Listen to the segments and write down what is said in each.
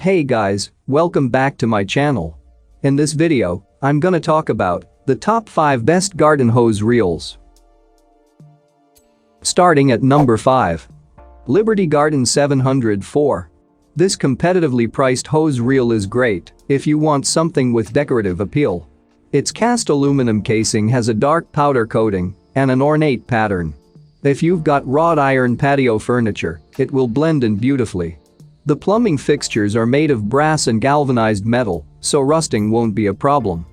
Hey guys, welcome back to my channel. In this video, I'm gonna talk about the top 5 best garden hose reels. Starting at number 5. Liberty Garden 704. This competitively priced hose reel is great if you want something with decorative appeal. Its cast aluminum casing has a dark powder coating and an ornate pattern. If you've got wrought iron patio furniture, it will blend in beautifully. The plumbing fixtures are made of brass and galvanized metal, so rusting won't be a problem.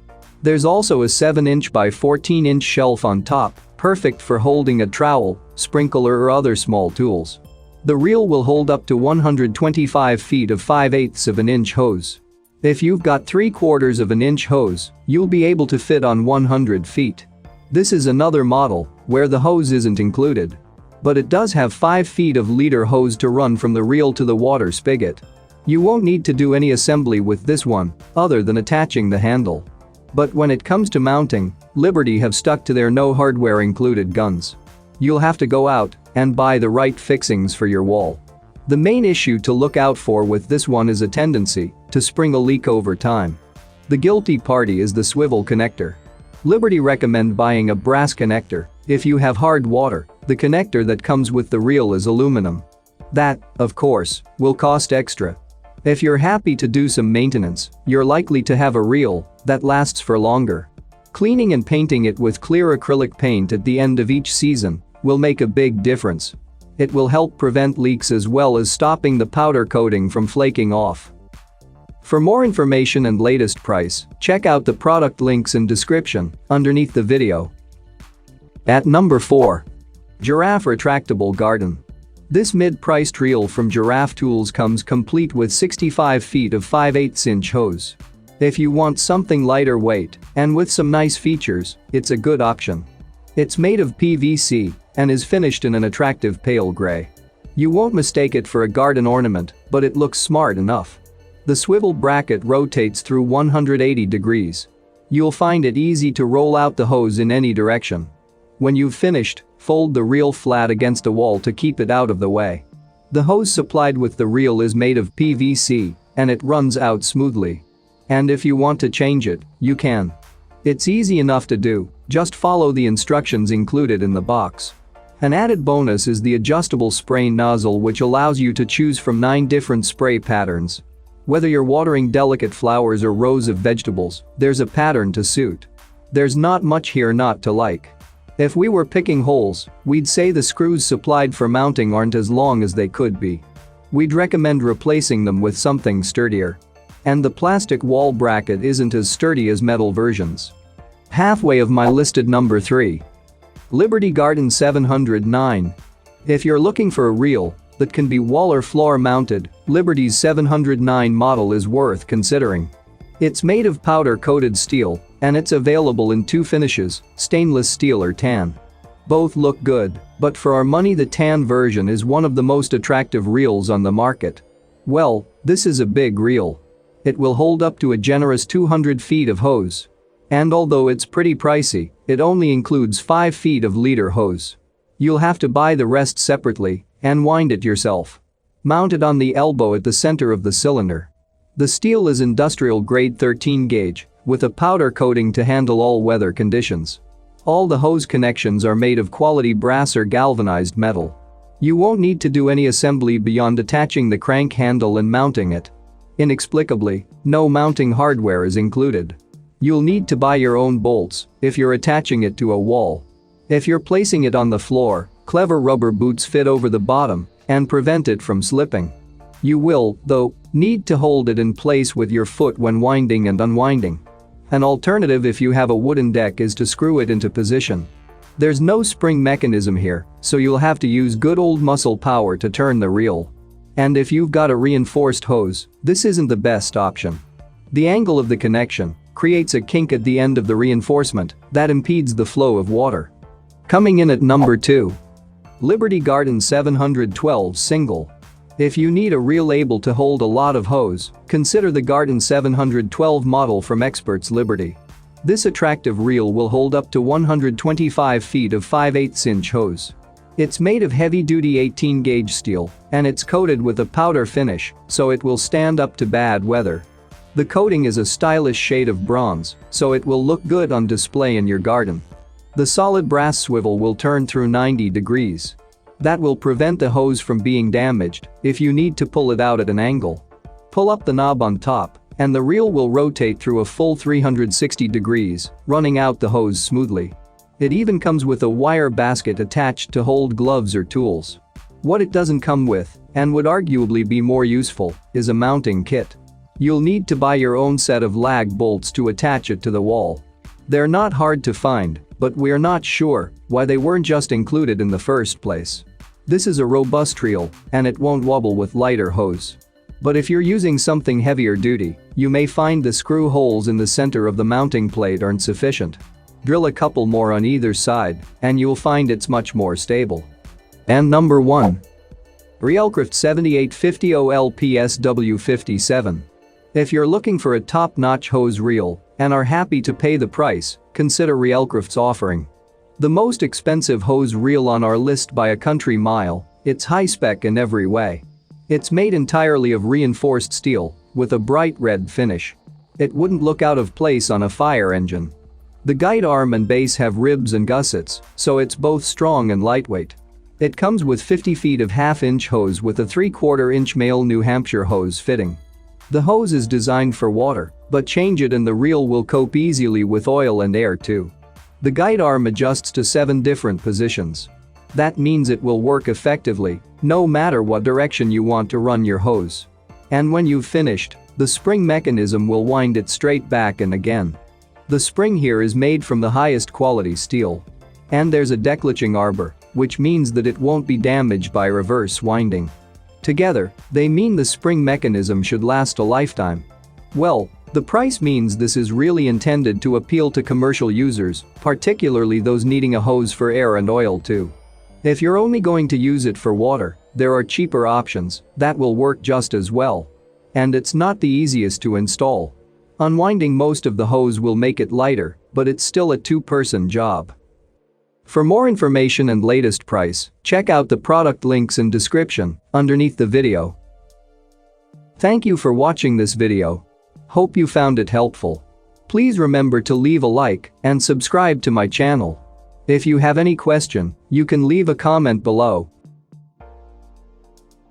There's also a 7-inch by 14-inch shelf on top, perfect for holding a trowel, sprinkler or other small tools. The reel will hold up to 125 feet of 5/8 of an inch hose. If you've got 3/4 of an inch hose, you'll be able to fit on 100 feet. This is another model where the hose isn't included. But it does have 5 feet of leader hose to run from the reel to the water spigot. You won't need to do any assembly with this one, other than attaching the handle. But when it comes to mounting, Liberty have stuck to their no hardware included guns. You'll have to go out and buy the right fixings for your wall. The main issue to look out for with this one is a tendency to spring a leak over time. The guilty party is the swivel connector. Liberty recommend buying a brass connector. If you have hard water, the connector that comes with the reel is aluminum. That, of course, will cost extra. If you're happy to do some maintenance, you're likely to have a reel that lasts for longer. Cleaning and painting it with clear acrylic paint at the end of each season will make a big difference. It will help prevent leaks as well as stopping the powder coating from flaking off. For more information and latest price, check out the product links in description underneath the video. At number 4. Giraffe Retractable Garden. This mid-priced reel from Giraffe Tools comes complete with 65 feet of 5/8 inch hose. If you want something lighter weight and with some nice features, it's a good option. It's made of PVC and is finished in an attractive pale gray. You won't mistake it for a garden ornament, but it looks smart enough. The swivel bracket rotates through 180 degrees. You'll find it easy to roll out the hose in any direction. When you've finished, fold the reel flat against a wall to keep it out of the way. The hose supplied with the reel is made of PVC and it runs out smoothly. And if you want to change it, you can. It's easy enough to do, just follow the instructions included in the box. An added bonus is the adjustable spray nozzle, which allows you to choose from 9 different spray patterns. Whether you're watering delicate flowers or rows of vegetables, there's a pattern to suit. There's not much here not to like. If we were picking holes, we'd say the screws supplied for mounting aren't as long as they could be. We'd recommend replacing them with something sturdier. And the plastic wall bracket isn't as sturdy as metal versions. Halfway of my listed number 3. Liberty Garden 709. If you're looking for a reel that can be wall or floor mounted, Liberty's 709 model is worth considering. It's made of powder-coated steel, and it's available in 2 finishes, stainless steel or tan. Both look good, but for our money the tan version is one of the most attractive reels on the market. Well, this is a big reel. It will hold up to a generous 200 feet of hose. And although it's pretty pricey, it only includes 5 feet of leader hose. You'll have to buy the rest separately and wind it yourself. Mounted on the elbow at the center of the cylinder. The steel is industrial grade 13 gauge with a powder coating to handle all weather conditions. All the hose connections are made of quality brass or galvanized metal. You won't need to do any assembly beyond attaching the crank handle and mounting it. Inexplicably, no mounting hardware is included. You'll need to buy your own bolts if you're attaching it to a wall. If you're placing it on the floor, clever rubber boots fit over the bottom and prevent it from slipping. You will, though, need to hold it in place with your foot when winding and unwinding. An alternative if you have a wooden deck is to screw it into position. There's no spring mechanism here, so you'll have to use good old muscle power to turn the reel. And if you've got a reinforced hose, this isn't the best option. The angle of the connection creates a kink at the end of the reinforcement that impedes the flow of water. Coming in at number 2. Liberty Garden 712 Single. If you need a reel able to hold a lot of hose, consider the Garden 712 model from Experts Liberty. This attractive reel will hold up to 125 feet of 5/8 inch hose. It's made of heavy-duty 18-gauge steel, and it's coated with a powder finish, so it will stand up to bad weather. The coating is a stylish shade of bronze, so it will look good on display in your garden. The solid brass swivel will turn through 90 degrees. That will prevent the hose from being damaged if you need to pull it out at an angle. Pull up the knob on top, and the reel will rotate through a full 360 degrees, running out the hose smoothly. It even comes with a wire basket attached to hold gloves or tools. What it doesn't come with, and would arguably be more useful, is a mounting kit. You'll need to buy your own set of lag bolts to attach it to the wall. They're not hard to find, but we're not sure why they weren't just included in the first place. This is a robust reel, and it won't wobble with lighter hose. But if you're using something heavier duty, you may find the screw holes in the center of the mounting plate aren't sufficient. Drill a couple more on either side, and you'll find it's much more stable. And number 1. Realcraft 7850 OLPSW57. If you're looking for a top-notch hose reel and are happy to pay the price, consider Realcraft's offering. The most expensive hose reel on our list by a country mile, it's high-spec in every way. It's made entirely of reinforced steel, with a bright red finish. It wouldn't look out of place on a fire engine. The guide arm and base have ribs and gussets, so it's both strong and lightweight. It comes with 50 feet of half-inch hose with a 3/4-inch male New Hampshire hose fitting. The hose is designed for water, but change it and the reel will cope easily with oil and air too. The guide arm adjusts to 7 different positions. That means it will work effectively, no matter what direction you want to run your hose. And when you've finished, the spring mechanism will wind it straight back and again. The spring here is made from the highest quality steel. And there's a decliching arbor, which means that it won't be damaged by reverse winding. Together, they mean the spring mechanism should last a lifetime. Well, the price means this is really intended to appeal to commercial users, particularly those needing a hose for air and oil too. If you're only going to use it for water, there are cheaper options that will work just as well. And it's not the easiest to install. Unwinding most of the hose will make it lighter, but it's still a 2-person job. For more information and latest price, check out the product links in description underneath the video. Thank you for watching this video. Hope you found it helpful. Please remember to leave a like and subscribe to my channel. If you have any question, you can leave a comment below